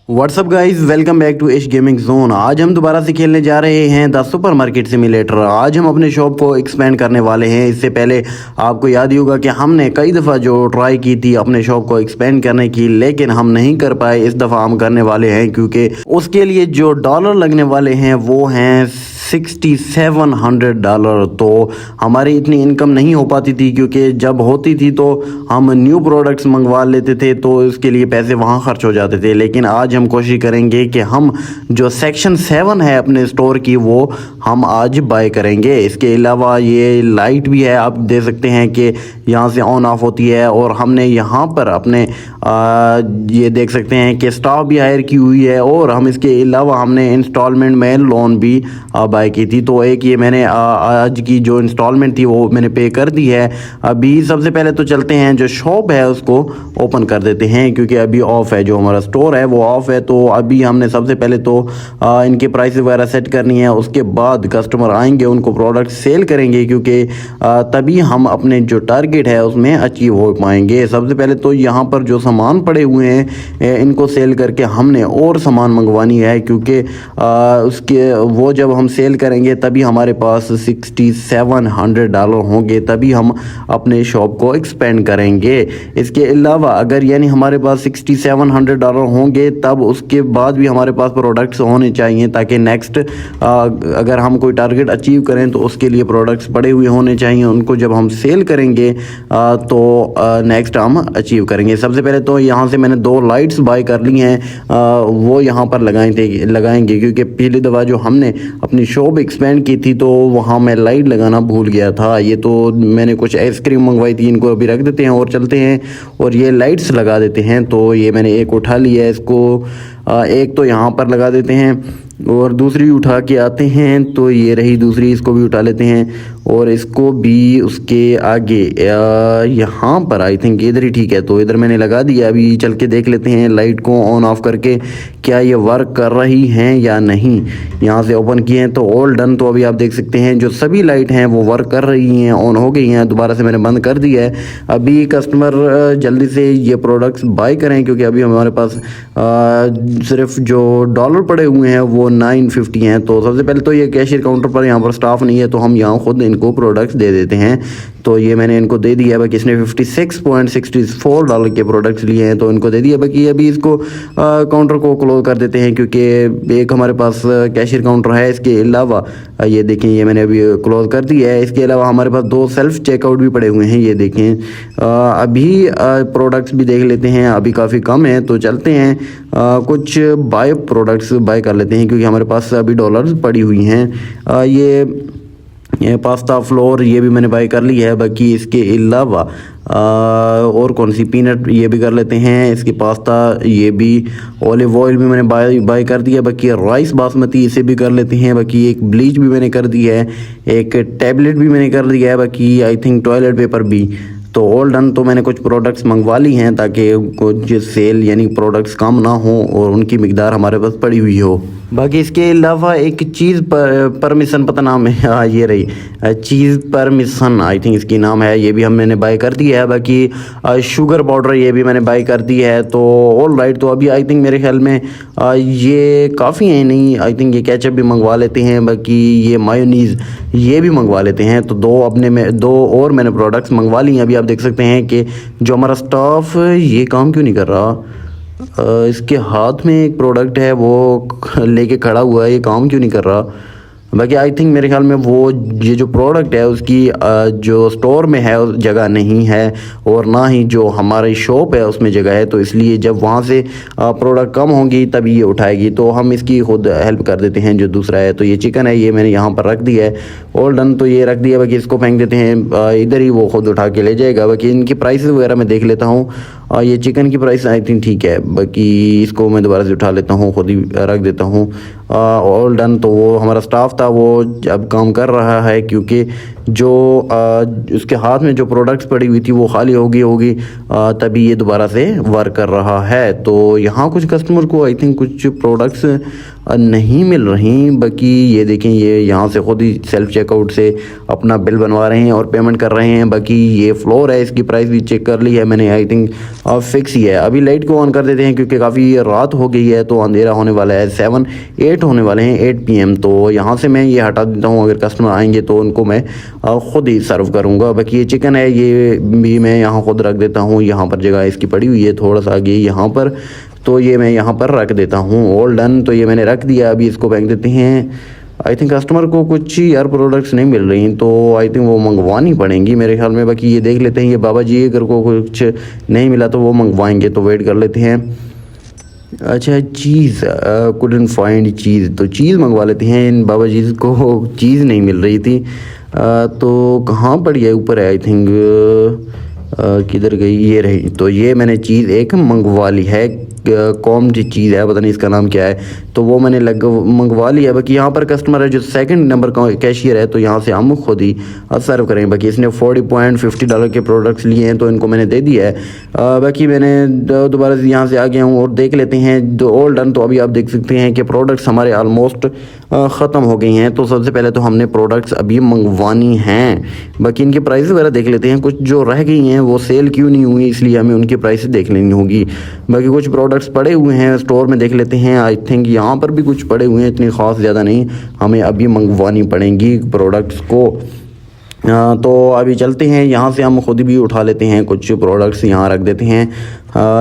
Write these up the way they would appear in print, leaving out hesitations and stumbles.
WhatsApp guys, welcome back to Ash gaming zone. आज हम दोबारा से खेलने जा रहे हैं द सुपर मार्केट सिमुलेटर। आज हम अपने शॉप को एक्सपेंड करने वाले हैं। इससे पहले आपको याद ही होगा कि हमने कई दफ़ा जो ट्राई की थी अपने शॉप को एक्सपेंड करने की, लेकिन हम नहीं कर पाए। इस दफ़ा हम करने वाले हैं क्योंकि उसके लिए जो डॉलर लगने वाले हैं वो हैं $6700। तो हमारी इतनी इनकम नहीं हो पाती थी, क्योंकि जब होती थी तो हम न्यू प्रोडक्ट्स मंगवा लेते थे तो उसके लिए पैसे वहाँ खर्च हो जाते थे। लेकिन आज हम कोशिश करेंगे कि हम जो सेक्शन 7 है अपने स्टोर की वो हम आज बाय करेंगे। इसके अलावा ये लाइट भी है, आप देख सकते हैं कि यहाँ से ऑन ऑफ होती है। और हमने यहाँ पर अपने ये देख सकते हैं कि स्टाफ भी हायर की हुई है। और हम इसके अलावा हमने इंस्टॉलमेंट में लोन भी बाय की थी। तो एक ये मैंने आज की जो इंस्टॉलमेंट थी वो मैंने पे कर दी है। अभी सबसे पहले तो चलते हैं, जो शॉप है उसको ओपन कर देते हैं, क्योंकि अभी ऑफ है, जो हमारा स्टोर है वो ऑफ है। तो अभी हमने सबसे पहले तो इनके प्राइस वगैरह सेट करनी है। उसके बाद कस्टमर आएंगे, उनको प्रोडक्ट सेल करेंगे, क्योंकि तभी हम अपने जो टारगेट है उसमें अचीव हो पाएंगे। सबसे पहले तो यहाँ पर जो सामान पड़े हुए हैं इनको सेल करके हमने और सामान मंगवानी है, क्योंकि उसके वो जब हम सेल करेंगे तभी हमारे पास $6700 होंगे, तभी हम अपने शॉप को एक्सपेंड करेंगे। इसके अलावा अगर यानी हमारे पास $6700 होंगे तब उसके बाद भी हमारे पास प्रोडक्ट्स होने चाहिए, ताकि नेक्स्ट अगर हम कोई टारगेट अचीव करें तो उसके लिए प्रोडक्ट्स पड़े हुए होने चाहिए। उनको जब हम सेल करेंगे तो नेक्स्ट हम अचीव करेंगे। सबसे पहले तो यहाँ से मैंने 2 लाइट्स बाय कर ली हैं, वो यहाँ पर लगाएंगे, क्योंकि पहली दफ़ा जो हमने अपनी शॉप एक्सपेंड की थी तो वहाँ मैं लाइट लगाना भूल गया था। ये तो मैंने कुछ आइसक्रीम मंगवाई थी, इनको अभी रख देते हैं और चलते हैं और ये लाइट्स लगा देते हैं। तो ये मैंने एक उठा लिया है, इसको एक तो यहाँ पर लगा देते हैं और दूसरी उठा के आते हैं। तो ये रही दूसरी, इसको भी उठा लेते हैं और इसको भी उसके आगे यहाँ पर आई थिंक इधर ही ठीक है। तो इधर मैंने लगा दिया। अभी चल के देख लेते हैं लाइट को ऑन ऑफ करके क्या ये वर्क कर रही हैं या नहीं। यहाँ से ओपन किए हैं तो ऑल डन। तो अभी आप देख सकते हैं जो सभी लाइट हैं वो वर्क कर रही हैं, ऑन हो गई हैं। दोबारा से मैंने बंद कर दिया है। अभी कस्टमर जल्दी से ये प्रोडक्ट्स बाय करें, क्योंकि अभी हमारे पास सिर्फ जो डॉलर पड़े हुए हैं वो 950 हैं। तो सबसे पहले तो ये कैशियर काउंटर पर यहाँ पर स्टाफ नहीं है, तो हम यहाँ खुद इनको प्रोडक्ट्स दे देते हैं। तो ये मैंने इनको दे दिया। बाकी इसने $56.64 के प्रोडक्ट्स लिए हैं तो इनको दे दिया। बाकी अभी इसको काउंटर को क्लोज कर देते हैं, क्योंकि एक हमारे पास कैशियर काउंटर है। इसके अलावा ये देखें, ये मैंने अभी क्लोज कर दिया है। इसके अलावा हमारे पास 2 सेल्फ चेकआउट भी पड़े हुए हैं, ये देखें। अभी प्रोडक्ट्स भी देख लेते हैं, अभी काफ़ी कम है। तो चलते हैं कुछ बाय प्रोडक्ट्स बाय कर लेते हैं, क्योंकि हमारे पास अभी डॉलर्स पड़ी हुई हैं। ये पास्ता फ्लोर ये भी मैंने बाय कर ली है। बाकी इसके अलावा और कौन सी, पीनट ये भी कर लेते हैं। इसके पास्ता ये भी, ऑलिव ऑयल भी मैंने बाय कर दिया। बाकी राइस बासमती इसे भी कर लेते हैं। बाकी एक ब्लीच भी मैंने कर दी है, एक टैबलेट भी मैंने कर दिया है। बाकी आई थिंक टॉयलेट पेपर भी। तो ऑल डन। तो मैंने कुछ प्रोडक्ट्स मंगवा ली हैं ताकि कुछ सेल यानी प्रोडक्ट्स कम ना हो और उनकी मिकदार हमारे पास पड़ी हुई हो। बाकी इसके अलावा एक चीज़ परमिशन, पता नाम है, हाँ ये रही चीज़ परमिशन आई थिंक इसकी नाम है, ये भी मैंने बाय कर दी है। बाकी शुगर पाउडर ये भी मैंने बाय कर दी है। तो ऑल राइट। तो अभी आई थिंक मेरे ख्याल में ये काफ़ी है, नहीं आई थिंक ये केचप भी मंगवा लेते हैं। बाकी ये मायोनीज़ ये भी मंगवा लेते हैं। तो 2 और मैंने प्रोडक्ट्स मंगवा ली हैं। अभी आप देख सकते हैं कि जो हमारा स्टाफ ये काम क्यों नहीं कर रहा, इसके हाथ में एक प्रोडक्ट है वो लेके खड़ा हुआ है, ये काम क्यों नहीं कर रहा। बाकी आई थिंक मेरे ख्याल में वो ये जो प्रोडक्ट है उसकी जो स्टोर में है उस जगह नहीं है, और ना ही जो हमारी शॉप है उसमें जगह है। तो इसलिए जब वहाँ से प्रोडक्ट कम होंगी तभी ये उठाएगी। तो हम इसकी खुद हेल्प कर देते हैं। जो दूसरा है तो ये चिकन है, ये मैंने यहाँ पर रख दिया है। All done. तो ये रख दिया। बाकी इसको फेंक देते हैं इधर ही, वो खुद उठा के ले जाएगा। बाकी इनकी प्राइसेस वगैरह मैं देख लेता हूँ। ये चिकन की प्राइस आई थिंक ठीक है। बाकी इसको मैं दोबारा से उठा लेता हूँ, खुद ही रख देता हूँ। All done. तो वो हमारा स्टाफ था वो अब काम कर रहा है, क्योंकि जो उसके हाथ में जो प्रोडक्ट्स पड़ी हुई थी वो खाली होगी तभी ये दोबारा से वर्क कर रहा है। तो यहाँ कुछ कस्टमर को आई थिंक कुछ प्रोडक्ट्स नहीं मिल रही, बाकी ये देखें ये यहाँ से ख़ुद ही सेल्फ चेकआउट से अपना बिल बनवा रहे हैं और पेमेंट कर रहे हैं। बाकी ये फ्लोर है, इसकी प्राइस भी चेक कर ली है मैंने, आई थिंक फिक्स ही है। अभी लाइट को ऑन कर देते हैं क्योंकि काफ़ी रात हो गई है, तो अंधेरा होने वाला है, 8 होने वाले हैं, 8 PM। तो यहाँ से मैं ये हटा देता हूँ, अगर कस्टमर आएंगे तो उनको मैं ख़ुद ही सर्व करूँगा। बाकी ये चिकन है ये भी मैं यहाँ ख़ुद रख देता हूँ, यहाँ पर जगह इसकी पड़ी हुई है थोड़ा सा आगे यहाँ पर, तो ये मैं यहाँ पर रख देता हूँ। ऑल डन, तो ये मैंने रख दिया। अभी इसको फेंक देते हैं। आई थिंक कस्टमर को कुछ यार प्रोडक्ट्स नहीं मिल रही, तो आई थिंक वो मंगवानी पड़ेंगी मेरे ख्याल में। बाकी ये देख लेते हैं, ये बाबा जी अगर को कुछ नहीं मिला तो वो मंगवाएंगे, तो वेट कर लेते हैं। अच्छा चीज़ कुडंट फाइंड चीज़, तो चीज़ मंगवा लेते हैं। इन बाबा जी को चीज़ नहीं मिल रही थी, तो कहाँ पड़ी है, ऊपर है आई थिंक, किधर गई, ये रही। तो ये मैंने चीज़ एक मंगवा ली है, कौन सी चीज़ है पता नहीं इसका नाम क्या है, तो वो मैंने मंगवा लिया। बाकी यहाँ पर कस्टमर है जो सेकंड नंबर का कैशियर है, तो यहाँ से हम खुद ही सर्व करेंगे। बाकी इसने $40.50 के प्रोडक्ट्स लिए हैं, तो इनको मैंने दे दिया है। बाकी मैंने दोबारा से यहाँ से आ गया हूँ और देख लेते हैं जो ऑल डन। तो अभी आप देख सकते हैं कि प्रोडक्ट्स हमारे ऑलमोस्ट ख़त्म हो गई हैं। तो सबसे पहले तो हमने प्रोडक्ट्स अभी मंगवानी हैं। बाकी इनकी प्राइस वगैरह देख लेते हैं, कुछ जो रह गई हैं वो सेल क्यों नहीं हुई, इसलिए हमें उनकी प्राइस देख लेनी होगी। बाकी कुछ प्रोडक्ट्स पड़े हुए हैं स्टोर में, देख लेते हैं। आई थिंक यहाँ पर भी कुछ पड़े हुए हैं, इतनी ख़ास ज़्यादा नहीं, हमें अभी मंगवानी पड़ेंगी प्रोडक्ट्स को। तो अभी चलते हैं, यहाँ से हम खुद भी उठा लेते हैं कुछ प्रोडक्ट्स, यहाँ रख देते हैं।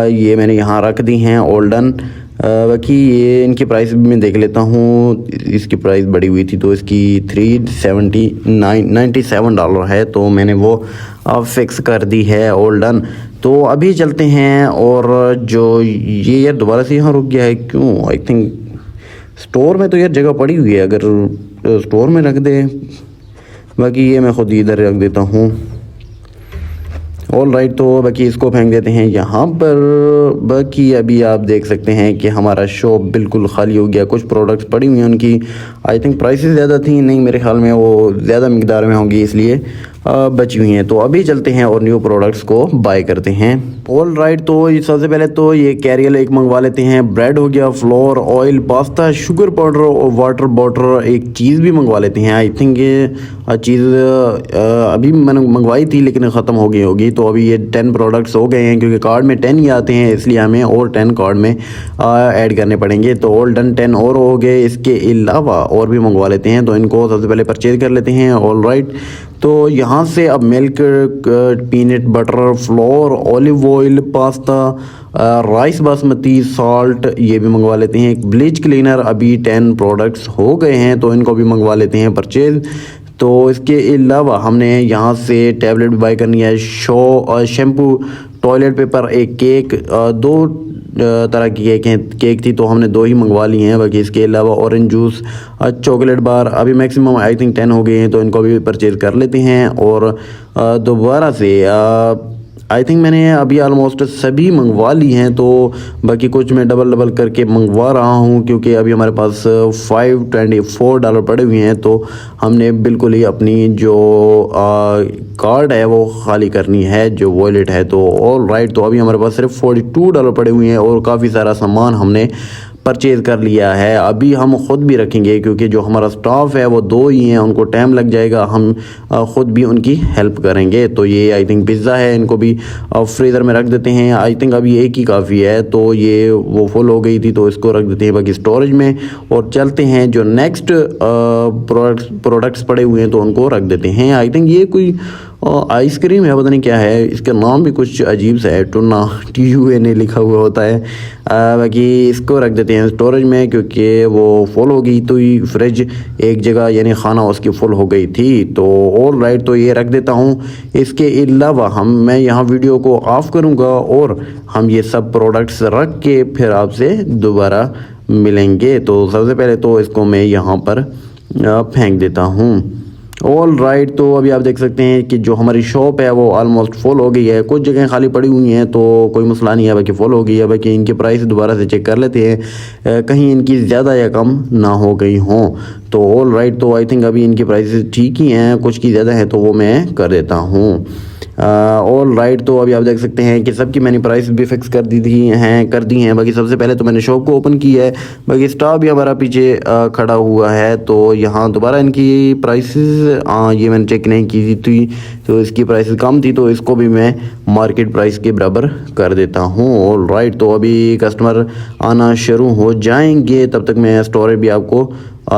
ये मैंने यहाँ रख दी हैं, ऑल डन। बाकी ये इनकी प्राइस भी मैं देख लेता हूँ। इसकी प्राइस बढ़ी हुई थी, तो इसकी $397 है, तो मैंने वो फिक्स कर दी है, ऑल डन। तो अभी चलते हैं। और जो ये यार दोबारा से यहाँ रुक गया है क्यों, आई थिंक स्टोर में तो यार जगह पड़ी हुई है, अगर स्टोर में रख दे। बाकी ये मैं खुद इधर रख देता हूँ, ऑल राइट। तो बाकी इसको फेंक देते हैं यहाँ पर। बाकी अभी आप देख सकते हैं कि हमारा शॉप बिल्कुल खाली हो गया। कुछ प्रोडक्ट्स पड़ी हुई हैं, उनकी आई थिंक प्राइसेस ज़्यादा थी, नहीं मेरे ख्याल में वो ज़्यादा मिकदार में होंगी, इसलिए बची हुई हैं। तो अभी चलते हैं और न्यू प्रोडक्ट्स को बाय करते हैं। ऑल राइट, तो ये सबसे पहले तो ये कैरियल एक मंगवा लेते हैं। ब्रेड हो गया, floor, oil, pasta, sugar powder और वाटर बॉटल। एक चीज़ भी मंगवा लेते हैं। आई थिंक ये चीज़ अभी मैंने मंगवाई थी लेकिन ख़त्म हो गई होगी। तो अभी ये 10 प्रोडक्ट्स हो गए हैं, क्योंकि कार्ड में 10 ही आते हैं, इसलिए हमें और 10 कार्ड में ऐड करने पड़ेंगे। तो ऑल डन, 10 और हो गए। इसके अलावा और भी मंगवा लेते हैं, तो इनको सबसे पहले परचेज कर लेते हैं। ऑल राइट, तो यहाँ से अब milk, peanut butter, floor, olive oil, pasta, rice basmati, salt, ये भी मंगवा लेते हैं। एक ब्लीच क्लीनर, अभी 10 प्रोडक्ट्स हो गए हैं, तो इनको भी मंगवा लेते हैं परचेज। तो इसके अलावा हमने यहाँ से टैबलेट भी बाय करनी है, शैम्पू, टॉयलेट पेपर, एक केक, 2 तरह की केक थी, तो हमने 2 ही मंगवा ली हैं। बाकी इसके अलावा ऑरेंज जूस, चॉकलेट बार, अभी मैक्सिमम आई थिंक 10 हो गए हैं, तो इनको भी परचेज़ कर लेते हैं। और दोबारा से आई थिंक मैंने अभी ऑलमोस्ट सभी मंगवा ली हैं, तो बाकी कुछ मैं डबल करके मंगवा रहा हूं, क्योंकि अभी हमारे पास $524 पड़े हुए हैं। तो हमने बिल्कुल ही अपनी जो कार्ड है वो खाली करनी है, जो वॉलेट है। तो ऑल राइट, तो अभी हमारे पास सिर्फ $42 पड़े हुए हैं और काफ़ी सारा सामान हमने परचेज़ कर लिया है। अभी हम ख़ुद भी रखेंगे, क्योंकि जो हमारा स्टाफ है वो 2 ही हैं, उनको टाइम लग जाएगा, हम ख़ुद भी उनकी हेल्प करेंगे। तो ये आई थिंक पिज़्ज़ा है, इनको भी फ्रीज़र में रख देते हैं। आई थिंक अभी एक ही काफ़ी है, तो ये वो फुल हो गई थी, तो इसको रख देते हैं बाकी स्टोरेज में। और चलते हैं, जो नेक्स्ट प्रोडक्ट्स पड़े हुए हैं तो उनको रख देते हैं। आई थिंक ये कोई आइसक्रीम है, पता नहीं क्या है, इसका नाम भी कुछ अजीब सा है, टुना, TUNA लिखा हुआ होता है। बाकी इसको रख देते हैं स्टोरेज में, क्योंकि वो फुल हो गई, तो ये फ्रिज एक जगह यानी खाना उसकी फुल हो गई थी। तो ऑल राइट, तो ये रख देता हूँ। इसके अलावा मैं यहाँ वीडियो को ऑफ करूँगा और हम ये सब प्रोडक्ट्स रख के फिर आपसे दोबारा मिलेंगे। तो सबसे पहले तो इसको मैं यहाँ पर फेंक देता हूँ। ऑल राइट, तो अभी आप देख सकते हैं कि जो हमारी शॉप है वो ऑलमोस्ट फुल हो गई है। कुछ जगह खाली पड़ी हुई हैं तो कोई मसला नहीं है, बाकी फुल हो गई है। बाकी इनके प्राइस दोबारा से चेक कर लेते हैं, कहीं इनकी ज़्यादा या कम ना हो गई हों। तो ऑल राइट, तो आई थिंक अभी इनके प्राइसेस ठीक ही हैं, कुछ की ज़्यादा है तो वो मैं कर देता हूँ। ऑल राइट, तो अभी आप देख सकते हैं कि सबकी मैंने प्राइस भी फिक्स कर दी हैं। बाकी सबसे पहले तो मैंने शॉप को ओपन किया है, बाकी स्टाफ भी हमारा पीछे खड़ा हुआ है। तो यहाँ दोबारा इनकी प्राइसेस ये मैंने चेक नहीं की थी, तो इसकी प्राइसेस कम थी, तो इसको भी मैं मार्केट प्राइस के बराबर कर देता हूँ। ऑल राइट, तो अभी कस्टमर आना शुरू हो जाएंगे, तब तक मैं स्टोरेज भी आपको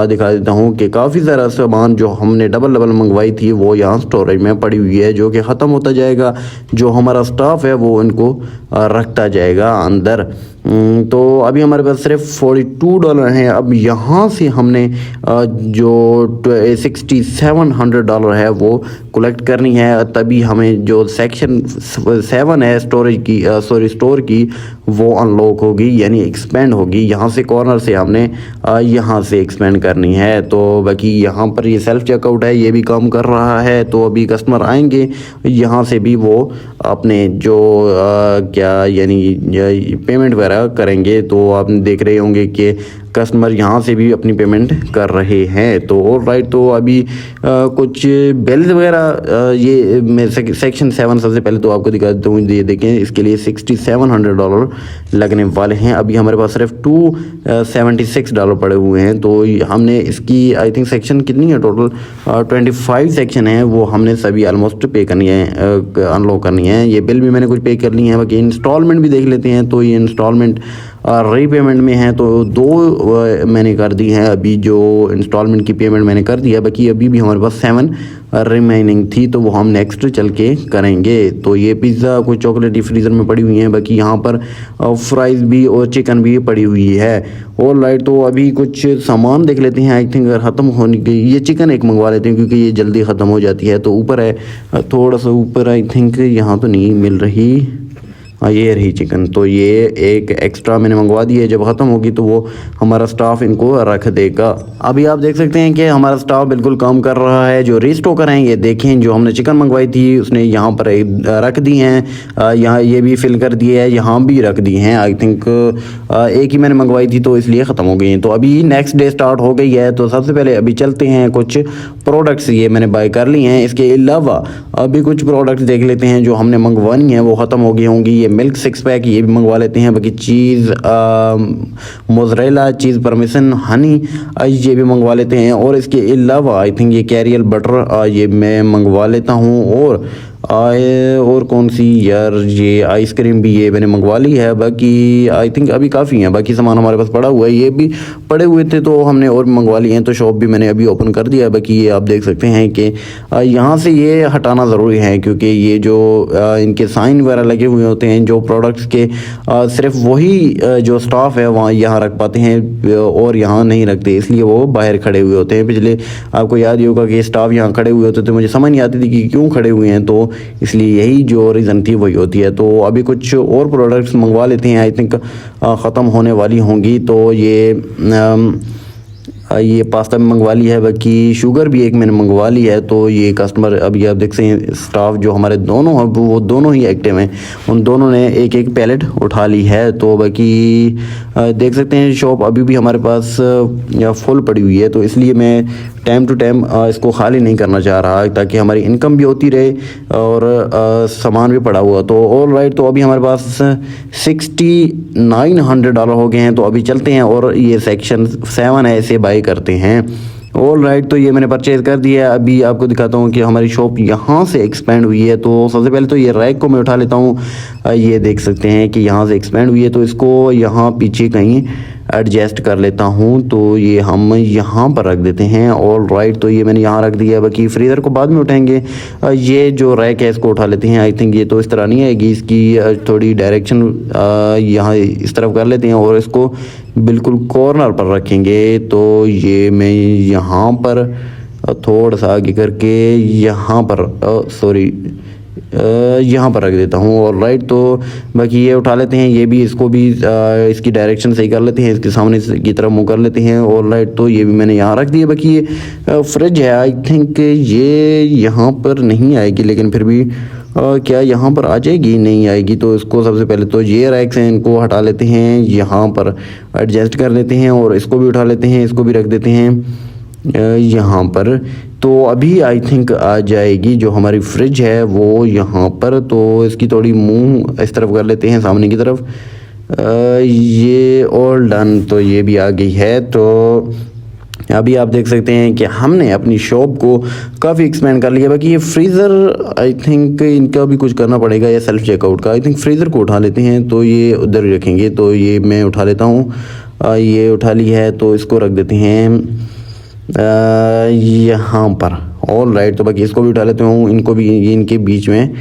दिखा देता हूँ कि काफ़ी सारा सामान जो हमने डबल मंगवाई थी वो यहाँ स्टोरेज में पड़ी हुई है, जो कि ख़त्म होता जाएगा। जो हमारा स्टाफ है वो इनको रखता जाएगा अंदर। तो अभी हमारे पास सिर्फ $42 हैं। अब यहाँ से हमने जो $6700 है वो कलेक्ट करनी है, तभी हमें जो सेक्शन 7 है स्टोर की वो अनलॉक होगी, यानी एक्सपेंड होगी। यहाँ से कॉर्नर से हमने यहाँ से एक्सपेंड करनी है। तो बाकी यहाँ पर ये सेल्फ चेकआउट है, ये भी काम कर रहा है। तो अभी कस्टमर आएंगे, यहाँ से भी वो अपने जो क्या यानी पेमेंट वगैरह करेंगे। तो आप देख रहे होंगे कि कस्टमर यहाँ से भी अपनी पेमेंट कर रहे हैं। तो ऑल राइट, तो अभी कुछ बिल्स वगैरह ये मैं सेक्शन 7 सबसे पहले तो आपको दिखा देता हूँ। ये देखें, इसके लिए $6700 लगने वाले हैं। अभी हमारे पास सिर्फ $276 पड़े हुए हैं। तो हमने इसकी आई थिंक सेक्शन कितनी है, टोटल 25 सेक्शन है, वो हमने सभी ऑलमोस्ट पे करनी है, अनलॉक करनी है। ये बिल भी मैंने कुछ पे कर ली है। बाकी इंस्टॉलमेंट भी देख लेते हैं। तो ये इंस्टॉलमेंट रीपेमेंट में है, तो 2 मैंने कर दी हैं। अभी जो इंस्टॉलमेंट की पेमेंट मैंने कर दी है, बाकी अभी भी हमारे पास 7 रिमेनिंग थी, तो वो हम नेक्स्ट चल के करेंगे। तो ये पिज़्ज़ा कुछ चॉकलेटी फ्रीज़र में पड़ी हुई हैं। बाकी यहाँ पर फ्राइज़ भी और चिकन भी पड़ी हुई है। ऑल राइट, तो अभी कुछ सामान देख लेते हैं। आई थिंक अगर ख़त्म होने गई, ये चिकन एक मंगवा लेते हैं क्योंकि ये जल्दी ख़त्म हो जाती है। तो ऊपर है, थोड़ा सा ऊपर आई थिंक यहाँ तो नहीं मिल रही। हाँ, ये रही चिकन। तो ये एक एक्स्ट्रा मैंने मंगवा दी है, जब ख़त्म होगी तो वो हमारा स्टाफ इनको रख देगा। अभी आप देख सकते हैं कि हमारा स्टाफ बिल्कुल काम कर रहा है। जो रीस्टॉकर हैं, ये देखें, जो हमने चिकन मंगवाई थी उसने यहाँ पर रख दी हैं। यहाँ ये भी फिल कर दिए है, यहाँ भी रख दी हैं। आई थिंक एक ही मैंने मंगवाई थी तो इसलिए ख़त्म हो गई हैं। तो अभी नेक्स्ट डे स्टार्ट हो गई है। तो सबसे पहले अभी चलते हैं, कुछ प्रोडक्ट्स ये मैंने बाय कर ली हैं। इसके अलावा अभी कुछ प्रोडक्ट्स देख लेते हैं जो हमने मंगवानी है, वो ख़त्म हो गई होंगी। मिल्क 6 पैक ये भी मंगवा लेते हैं। बाकी चीज़ मोज़रेला चीज़ परमिशन हनी ये भी मंगवा लेते हैं। और इसके अलावा आई थिंक ये कैरियल बटर ये मैं मंगवा लेता हूँ। और कौन सी यार, ये आइसक्रीम भी ये मैंने मंगवा ली है। बाकी आई थिंक अभी काफ़ी हैं, बाकी सामान हमारे पास पड़ा हुआ है। ये भी पड़े हुए थे तो हमने और भी मंगवा लिए हैं। तो शॉप भी मैंने अभी ओपन कर दिया है। बाकी ये आप देख सकते हैं कि यहाँ से ये हटाना ज़रूरी है, क्योंकि ये जो इनके साइन वगैरह लगे हुए होते हैं जो प्रोडक्ट्स के, सिर्फ वही जो स्टाफ है वहाँ यहाँ रख पाते हैं और यहाँ नहीं रखते, इसलिए वो बाहर खड़े हुए होते हैं। पिछले आपको याद ही होगा कि स्टाफ यहाँ खड़े हुए होते थे, मुझे समझ नहीं आती थी कि क्यों खड़े हुए हैं। तो इसलिए यही जो रीज़न थी वही होती है। तो अभी कुछ और प्रोडक्ट्स मंगवा लेते हैं, आई थिंक ख़त्म होने वाली होंगी। तो ये पास्ता भी मंगवा ली है। बाकी शुगर भी एक मैंने मंगवा ली है। तो ये कस्टमर अभी आप देख सकते हैं, स्टाफ जो हमारे दोनों हैं वो दोनों ही एक्टिव हैं, उन दोनों ने एक एक पैलेट उठा ली है। तो बाकी देख सकते हैं शॉप अभी भी हमारे पास फुल पड़ी हुई है। तो इसलिए मैं टाइम टू टाइम इसको खाली नहीं करना चाह रहा, ताकि हमारी इनकम भी होती रहे और सामान भी पड़ा हुआ। तो ऑल राइट, तो अभी हमारे पास $6900 हो गए हैं। तो अभी चलते हैं और ये सेक्शन 7 है, इसे बाई करते हैं। ऑल राइट, तो ये मैंने परचेज़ कर दिया है। अभी आपको दिखाता हूँ कि हमारी शॉप यहाँ से एक्सपेंड हुई है। तो सबसे पहले तो ये रैक को मैं उठा लेता हूँ। ये देख सकते हैं कि यहाँ से एक्सपेंड हुई है, तो इसको यहाँ पीछे कहीं एडजस्ट कर लेता हूँ। तो ये हम यहाँ पर रख देते हैं। ऑल राइट, तो ये मैंने यहाँ रख दिया है। बाकी फ्रीज़र को बाद में उठाएंगे। ये जो रैक है इसको उठा लेते हैं। आई थिंक ये तो इस तरह नहीं आएगी, इसकी थोड़ी डायरेक्शन यहाँ इस तरफ कर लेते हैं और इसको बिल्कुल कॉर्नर पर रखेंगे। तो ये मैं यहाँ पर थोड़ा सा आगे करके यहाँ पर यहाँ पर रख देता हूँ। और राइट, तो बाकी ये उठा लेते हैं, ये भी इसको भी इसकी डायरेक्शन सही कर लेते हैं, इसके सामने की तरफ मुँह कर लेते हैं। और राइट, तो ये भी मैंने यहाँ रख दिया। बाकी ये फ्रिज है, आई थिंक ये यहाँ पर नहीं आएगी, लेकिन फिर भी क्या यहाँ पर आ जाएगी? नहीं आएगी। तो इसको सबसे पहले तो ये रैक्स हैं, इनको हटा लेते हैं, यहाँ पर एडजस्ट कर लेते हैं। और इसको भी उठा लेते हैं, इसको भी रख देते हैं यहाँ पर। तो अभी आई थिंक आ जाएगी जो हमारी फ्रिज है वो यहाँ पर। तो इसकी थोड़ी मुंह इस तरफ कर लेते हैं, सामने की तरफ। ये ऑल डन, तो ये भी आ गई है। तो अभी आप देख सकते हैं कि हमने अपनी शॉप को काफ़ी एक्सपेंड कर लिया। बाकी ये फ्रीज़र, आई थिंक इनका भी कुछ करना पड़ेगा, या सेल्फ चेकआउट का। आई थिंक फ्रीज़र को उठा लेते हैं, तो ये उधर ही रखेंगे। तो ये मैं उठा लेता हूँ, ये उठा ली है, तो इसको रख देते हैं यहाँ पर। ऑल राइट, तो बाकी इसको भी उठा लेते हूँ, इनको भी इनके बीच में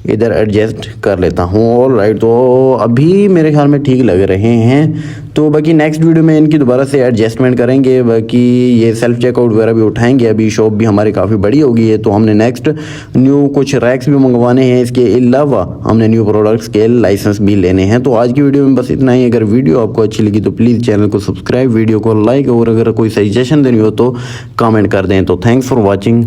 इधर एडजस्ट कर लेता हूँ। ऑल राइट, तो अभी मेरे ख्याल में ठीक लग रहे हैं। तो बाकी नेक्स्ट वीडियो में इनकी दोबारा से एडजस्टमेंट करेंगे। बाकी ये सेल्फ चेकआउट वगैरह भी उठाएंगे। अभी शॉप भी हमारी काफ़ी बड़ी हो गई है, तो हमने नेक्स्ट न्यू कुछ रैक्स भी मंगवाने हैं। इसके अलावा हमने न्यू प्रोडक्ट्स के लाइसेंस भी लेने हैं। तो आज की वीडियो में बस इतना ही। अगर वीडियो आपको अच्छी लगी तो प्लीज़ चैनल को सब्सक्राइब, वीडियो को लाइक, और अगर कोई सजेशन देनी हो तो कमेंट कर दें। तो थैंक्स फॉर वॉचिंग।